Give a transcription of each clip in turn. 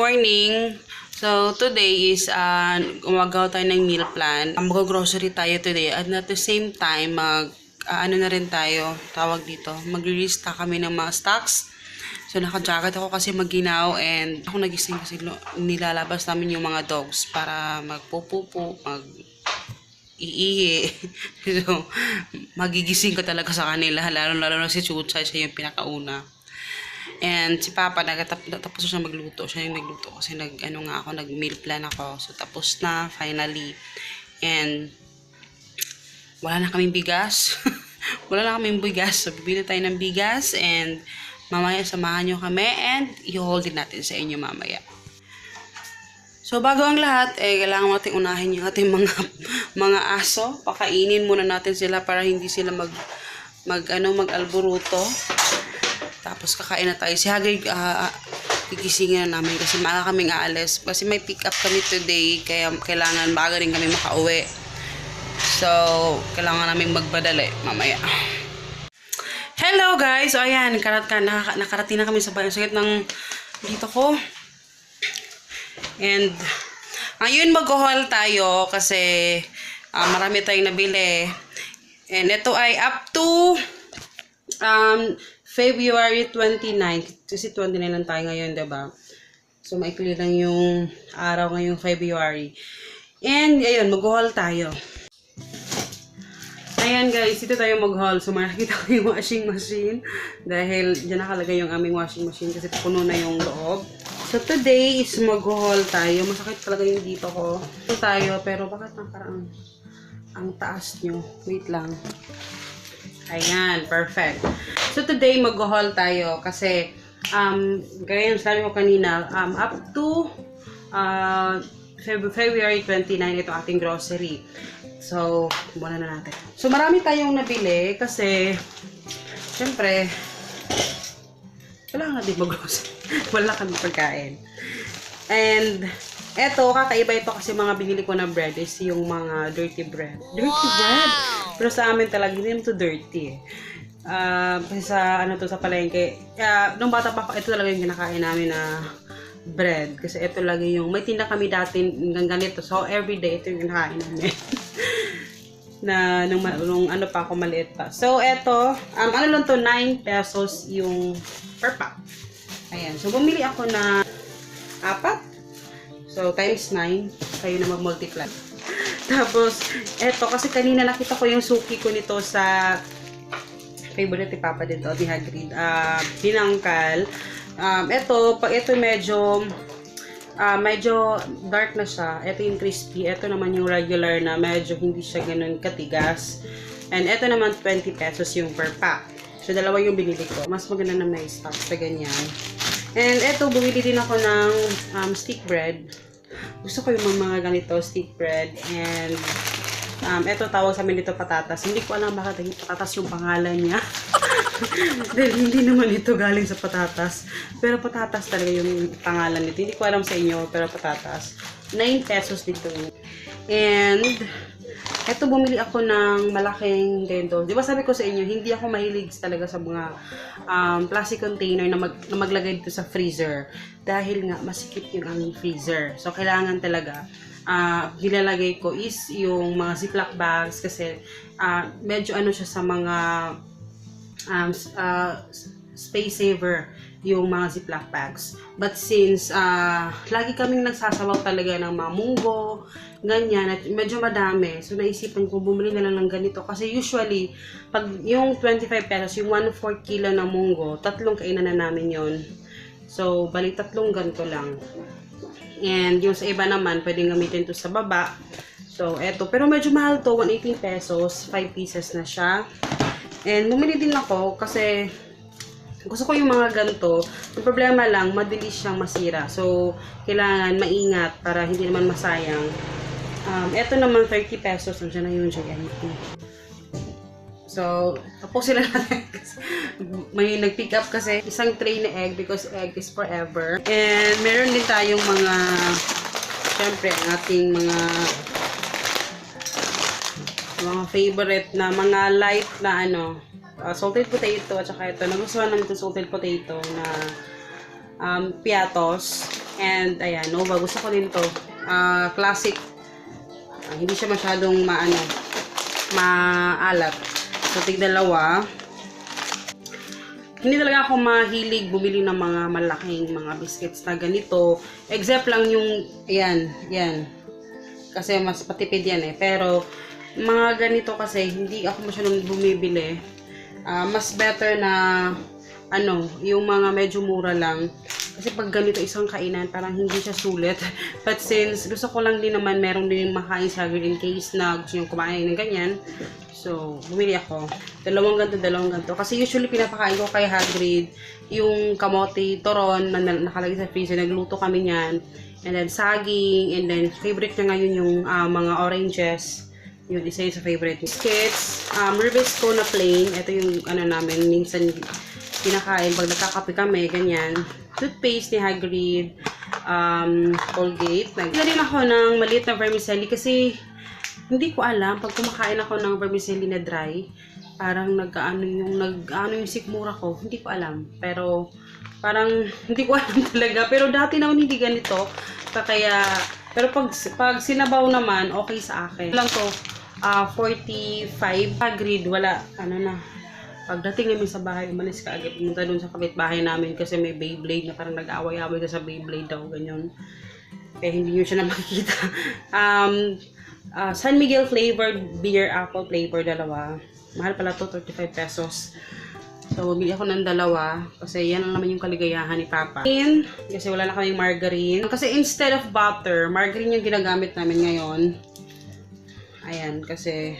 morning! So, today is, gumagawa tayo ng meal plan. Mag-grocery tayo today at at the same time, ano na rin tayo, tawag dito, mag-restock kami ng mga stocks. So, naka-jacket ako kasi maginaw and ako nagising kasi nilalabas namin yung mga dogs para magpupupo, iihi. So, magigising ko talaga sa kanila, lalo na si Chucha, siya yung pinakauna. And si Papa, tapos siya magluto. Siya yung nagluto kasi nag-meal plan ako. So, tapos na, finally. And, wala na kaming bigas. Wala na kaming bigas. So, bibili tayo ng bigas. And, mamaya samahan nyo kami. And, i-hold din natin sa inyo mamaya. So, bago ang lahat, kailangan natin unahin yung ating mga aso. Pakainin muna natin sila para hindi sila mag-alburuto. Tapos kakain na tayo. Si Hagrid, gigisingin na namin kasi maaga kaming aalis. Kasi may pick up kami today, kaya kailangan bago rin kami makauwi. So, kailangan namin magbadali mamaya. Hello guys! So, ayan, nakarating na kami sa bayan. Sakit ng dito ko. And, ngayon mag-haul tayo kasi marami tayong nabili. And ito ay up to February 29. Kasi 29 lang tayo ngayon, diba? So, maikli lang yung araw ngayong February. And, ayun, mag-haul tayo. Ayan guys, dito tayo mag-haul. So, makikita ko yung washing machine. Dahil, dyan nakalagay yung aming washing machine kasi puno na yung loob. So, today is mag-haul tayo. Masakit talaga yung dito ko. Ito tayo, pero bakit parang ang taas nyo? Wait lang. Ayan, perfect. So, today, mag-haul tayo kasi, gaya yung sabi ko kanina, up to February 29, ito ating grocery. So, muna na natin. So, marami tayong nabili kasi, syempre, wala nga din mag-grocery. Wala kami pagkain. And, eto, kakaiba ito kasi mga binili ko na bread is yung mga dirty bread. Dirty bread! Pero sa amin talaga, hindi naman ito dirty eh. Kasi sa, sa palengke, nung bata pa, ito talaga yung kinakain namin na bread. Kasi ito lagi yung, may tinda kami dati ng ganito. So, everyday, ito yung kinakain namin. nung ano pa ako, maliit pa. So, eto, ano lang to, 9 pesos yung per pack. Ayan. So, bumili ako na 4. So, times 9. Kayo na mag-multiply. Tapos, eto, kasi kanina nakita ko yung suki ko nito sa favorite ni Papa dito, ni Hagrid. Pinangkal. Eto, pag ito medyo dark na siya. Ito yung crispy. Ito naman yung regular na medyo hindi siya ganun katigas. And ito naman 20 pesos yung per pack. So, dalawa yung binili ko. Mas maganda na may stock sa ganyan. And ito, bumili din ako ng stick bread. Gusto ko yung mga ganito, stick bread. And ito, tawag sa amin dito patatas. Hindi ko alam bakit patatas yung pangalan niya. Dahil hindi naman ito galing sa patatas. Pero patatas talaga yung pangalan nito. Hindi ko alam sa inyo, pero patatas. 9 pesos dito. And eto, bumili ako ng malaking ganito. Di ba sabi ko sa inyo, hindi ako mahilig talaga sa mga plastic container na maglagay dito sa freezer. Dahil nga, masikip yung aming freezer. So, kailangan talaga, nilalagay ko is yung mga ziploc bags kasi medyo ano siya sa mga space saver yung mga ziploc bags. But since lagi kaming nagsasabaw talaga ng mga munggo, ganyan, at medyo madami, so naisipan ko bumili na lang ng ganito kasi usually pag yung 25 pesos, yung 1/4 kilo ng munggo, 3 kainan na namin yon. So balik 3 ganito lang. And yung sa iba naman pwedeng gamitin to sa baba. So eto, pero medyo mahal to, 118 pesos, 5 pieces na siya. And bumili din ako kasi gusto ko yung mga ganito. Yung problema lang, madalis siyang masira. So, kailangan maingat para hindi naman masayang. Ito naman 30 pesos. Nandiyan na yung GMT. So, tapos sila natin. May nag-pick up kasi isang tray na egg because egg is forever. And meron din tayong mga, syempre, ang ating mga favorite na mga light na salted potato at saka ito. Nagustuhan namin itong salted potato na piatos. And, ayan, Nova. Gusto ko din to. Classic. Hindi siya masyadong maalat. So, tig-dalawa. Hindi talaga ako mahilig bumili ng mga malaking mga biscuits na ganito. Except lang yung, yan. Kasi mas patipid yan eh. Pero, mga ganito kasi, hindi ako masyadong bumibili. Mas better na, yung mga medyo mura lang. Kasi pag ganito isang kainan, parang hindi siya sulit. But since gusto ko lang din naman, meron din makain sa Hagrid in case na gusto nyo kumain ng ganyan. So, bumili ako. Dalawang ganito. Kasi usually pinapakain ko kay Hagrid yung kamote toron na nakalagay sa freezer. Nagluto kami niyan. And then saging. And then favorite niya ngayon yung mga oranges. Yun, isa yun sa favorite. Biscuits. Ribisco na plain. Ito yung namin. Minsan pinakain pag nagkakape kami. Ganyan. Toothpaste ni Hagrid. Colgate. Nagla din ako ng maliit na vermicelli kasi hindi ko alam, pag kumakain ako ng vermicelli na dry, parang yung sikmura ko, hindi ko alam. Pero, parang, hindi ko alam talaga. Pero dati naman hindi ganito. Pero pag sinabaw naman, okay sa akin. Lang to, 45. Hagrid, wala, Pagdating namin sa bahay, umalis ka agad. Pumunta dun sa kapitbahay namin kasi may Beyblade na parang nag-away-away ka sa Beyblade daw, ganyan. Kaya hindi nyo siya na makikita. San Miguel flavored beer, apple flavor, dalawa. Mahal pala to, 35 pesos. So, bumili ako ng dalawa. Kasi yan lang naman yung kaligayahan ni Papa. Kasi wala na kaming margarine. Kasi instead of butter, margarine yung ginagamit namin ngayon. Ayan, kasi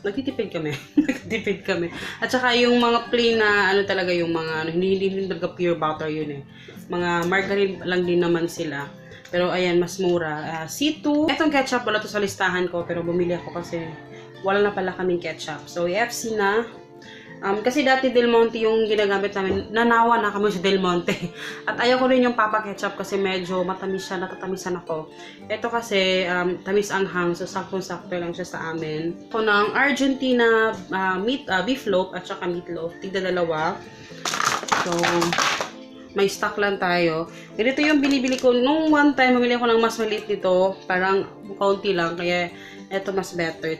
nagtitipid kami. Nagtitipid kami. At saka yung mga plain na talaga yung mga hindi talaga pure butter yun eh. Mga margarine lang din naman sila. Pero ayan, mas mura. C2. Itong ketchup, wala to sa listahan ko. Pero bumili ako kasi wala na pala kaming ketchup. So, FC na. Kasi dati Del Monte yung ginagamit namin. Nanawa na kami sa Del Monte. At ayaw ko rin yung Papa Ketchup kasi medyo matamis siya. Natatamisan ako. Ito kasi tamis anghang. So, saktong-sakto lang siya sa amin. Ito ng Argentina beef loaf at saka meatloaf. Tigda-dalawa. So, may stock lang tayo. Ganito yung binibili ko. Nung one time, bumili ako ng mas maliit nito. Parang kaunti lang. Kaya, ito mas better.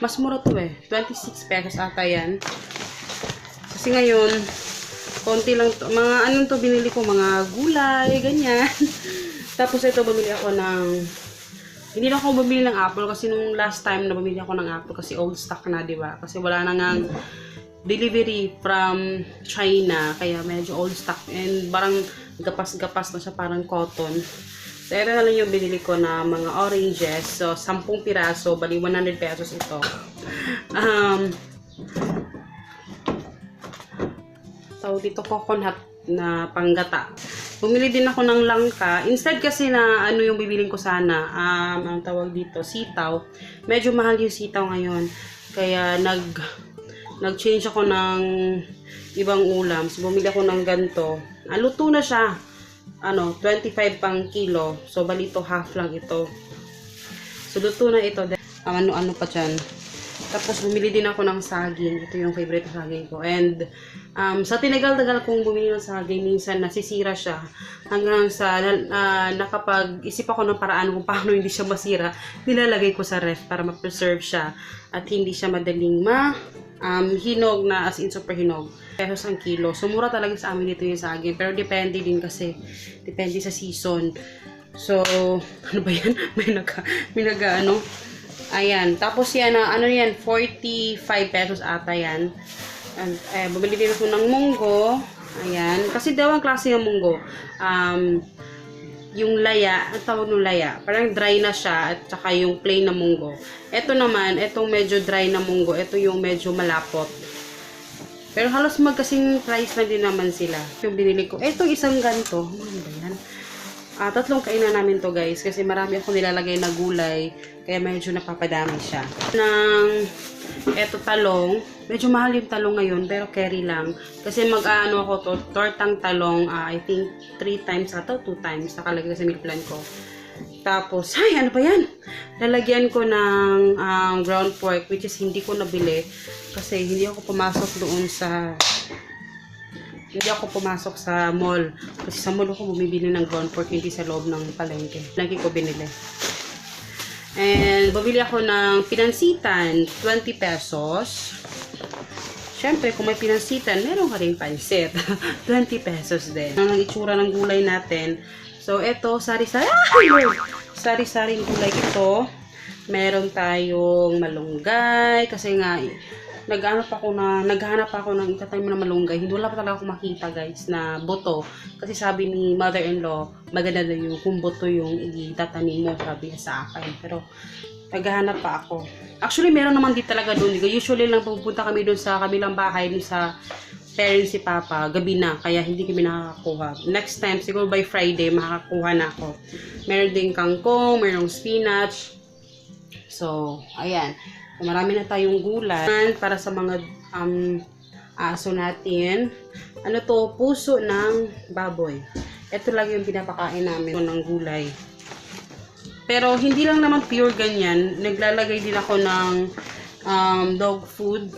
Mas mura to eh. 26 pesos ata yan. Kasi ngayon, konti lang to. Mga to binili ko? Mga gulay, ganyan. Tapos ito, bumili ako ng... Hindi na ako bumili ng apple kasi nung last time na bumili ako ng apple kasi old stock na, diba? Kasi wala na ngang delivery from China, kaya medyo old stock and parang gapas-gapas na siya, parang cotton. So, ito na lang yung binili ko na mga oranges. So, 10 piraso, bali 100 pesos ito. So, dito coconut na panggata. Bumili din ako ng langka. Instead kasi na yung bibiling ko sana, ang tawag dito, sitaw. Medyo mahal yung sitaw ngayon. Kaya nag-change ako ng ibang ulam. So, bumili ako ng ganito. Luto na siya. 25 pang kilo. So, bali ito, half lang ito. So, luto na ito. Ano pa dyan. Tapos, bumili din ako ng saging. Ito yung favorite saging ko. And, sa tinagal-tagal kong bumili ng saging, minsan nasisira siya. Hanggang sa nakapag-isip ako ng paraan kung paano hindi siya masira, nilalagay ko sa ref para ma-preserve siya. At hindi siya madaling hinog na as in super hinog. Pesos ang kilo. So, mura talaga sa amin dito yung saging. Pero depende din kasi. Depende sa season. So, ano ba yan? May naga Ayan. Tapos yan, yan? 45 pesos ata yan. And, bumili din ako ng munggo. Ayan. Kasi dalawang klase ng munggo. Yung laya, ang tawag ng laya, parang dry na siya, at saka yung plain na munggo. Ito naman, itong medyo dry na munggo, ito yung medyo malapot. Pero halos magkasing price na din naman sila. Yung binili ko, itong isang ganito, ano ba yan? 3 kainan namin to guys, kasi marami ako nilalagay na gulay, kaya medyo napapadami siya. Eto talong, medyo mahal yung talong ngayon, pero carry lang. Kasi ako to, tortang talong, I think 3 times ata, 2 times, nakalagay sa meal plan ko. Tapos, ano pa yan? Lalagyan ko ng ground pork, which is hindi ko nabili, kasi hindi ako pumasok doon sa hindi ako pumasok sa mall. Kasi sa mall ako bumibili ng ground pork, hindi sa loob ng palengke. Lagi ko binili. And bumili ako ng pinansitan, 20 pesos. Siyempre, kung may pinansitan, meron ka rin pansit. 20 pesos din. Ang itsura ng gulay natin. So, eto, sari-sari. Sari-saring gulay ito. Meron tayong malunggay. Kasi nga, naghanap ako ng itatanim na malunggay. Hindi wala pa talaga ako makita, guys, na buto. Kasi sabi ni mother-in-law, maganda na yung kung buto yung itatanim mo, sabi niya sa akin. Pero, naghahanap pa ako. Actually, meron naman din talaga doon. Usually lang pupunta kami doon sa kabilang bahay, doon sa parents si Papa, gabi na. Kaya hindi kami nakakakuha. Next time, siguro by Friday, makakakuha na ako. Meron din kangkong, merong spinach. So, ayan. Marami na tayong gulay para sa mga aso natin. Ano to? Puso ng baboy. Ito lang yung pinapakain namin ng gulay. Pero hindi lang naman pure ganyan. Naglalagay din ako ng dog food.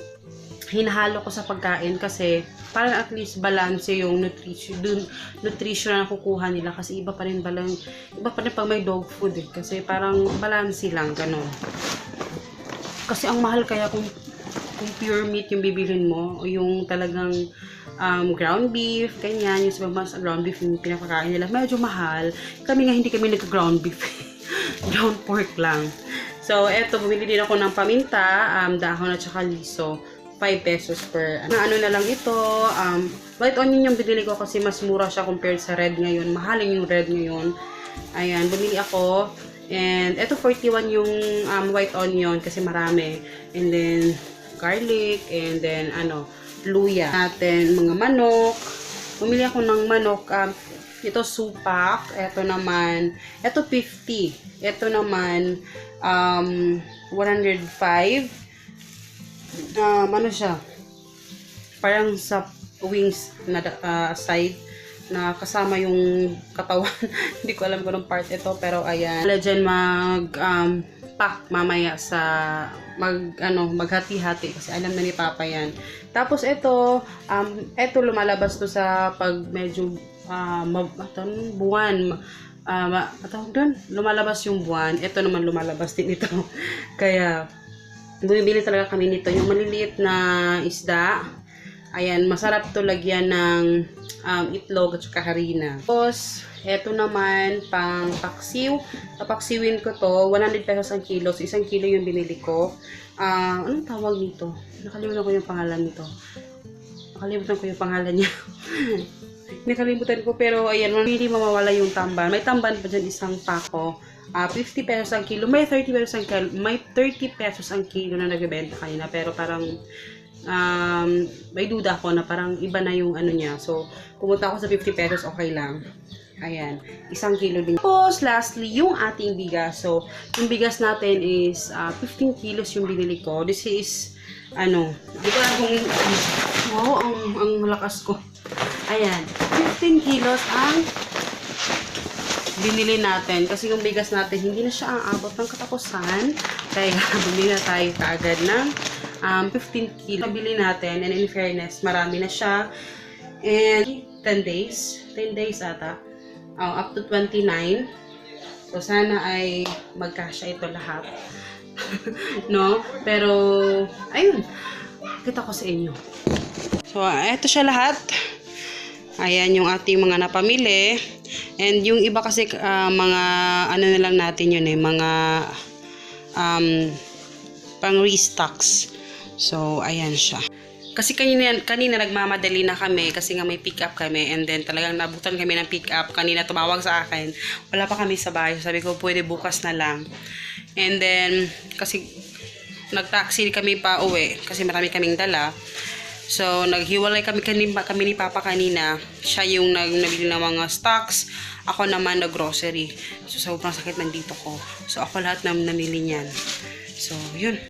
Hinahalo ko sa pagkain kasi para at least balance yung nutrition na nakukuha nila kasi iba pa rin pag may dog food eh. Kasi parang balance lang ganun. Kasi ang mahal kaya kung pure meat yung bibilhin mo, o yung talagang ground beef, ganyan, yung sa ground beef yung pinapakain nila, medyo mahal. Kami nga hindi kami nagka-ground beef. Ground pork lang. So, eto, bumili din ako ng paminta, dahon at saka liso. 5 pesos per, ano na lang ito, white onion yung binili ko kasi mas mura siya compared sa red ngayon. Mahaling yung red ngayon. Ayan, bumili ako. And ito 41 yung white onion kasi marami. And then garlic and then luya. Natin mga manok. Bumili ako ng manok. Ito supak. Ito naman 50. Ito naman 105. Ano siya? Parang sa wings na side na kasama yung katawan. Hindi ko alam kung anong part ito, pero ayan. Wala dyan pack mamaya sa maghati-hati kasi alam na ni Papa yan. Tapos ito lumalabas to sa pag medyo buwan. Lumalabas yung buwan. Ito naman lumalabas din ito. Kaya bumibili talaga kami nito. Yung maliliit na isda. Ayan, masarap to lagyan ng itlog at saka harina. Tapos, eto naman, pang paksiw. Papaksiwin ko to, 100 pesos ang kilo. So, 1 kilo yung binili ko. Anong tawag nito? Nakalimutan ko yung pangalan nito. Niya. Nakalimutan ko, pero ayan, hindi mawawala yung tamban. May tamban pa dyan, isang pako. 50 pesos ang kilo. May 30 pesos ang kilo na nagbebenta kanina. Pero parang may duda ako na parang iba na yung niya. So, pumunta ako sa 50 pesos, okay lang. Ayan, 1 kilo din. Tapos, lastly, yung ating bigas. So, yung bigas natin is 15 kilos yung binili ko. This is, di ko alam kung, wow, ang lakas ko. Ayan, 15 kilos ang binili natin. Kasi yung bigas natin, hindi na siya ang abot ng katapusan. Kaya, bumili na tayo kaagad ng 15 kilo. Nabili natin, and in fairness, marami na siya. And 10 days ata. Up to 29. So, sana ay magkasya ito lahat. No? Pero, ayun. Kita ko sa inyo. So, eto siya lahat. Ayan yung ating mga napamili. And yung iba kasi, mga, na lang natin yun mga, pang restocks. So, ayan siya. Kasi kanina nagmamadali na kami kasi nga may pick up kami and then talagang nabutan kami ng pick up. Kanina tumawag sa akin. Wala pa kami sa bahay. Sabi ko, pwede bukas na lang. And then, kasi nag-taxi kami pa uwi kasi marami kaming dala. So, naghiwalay kami ni Papa kanina. Siya yung nabili ng mga stocks. Ako naman nag-grocery. So, sobrang sakit nandito ko. So, ako lahat na namili niyan. So, yun.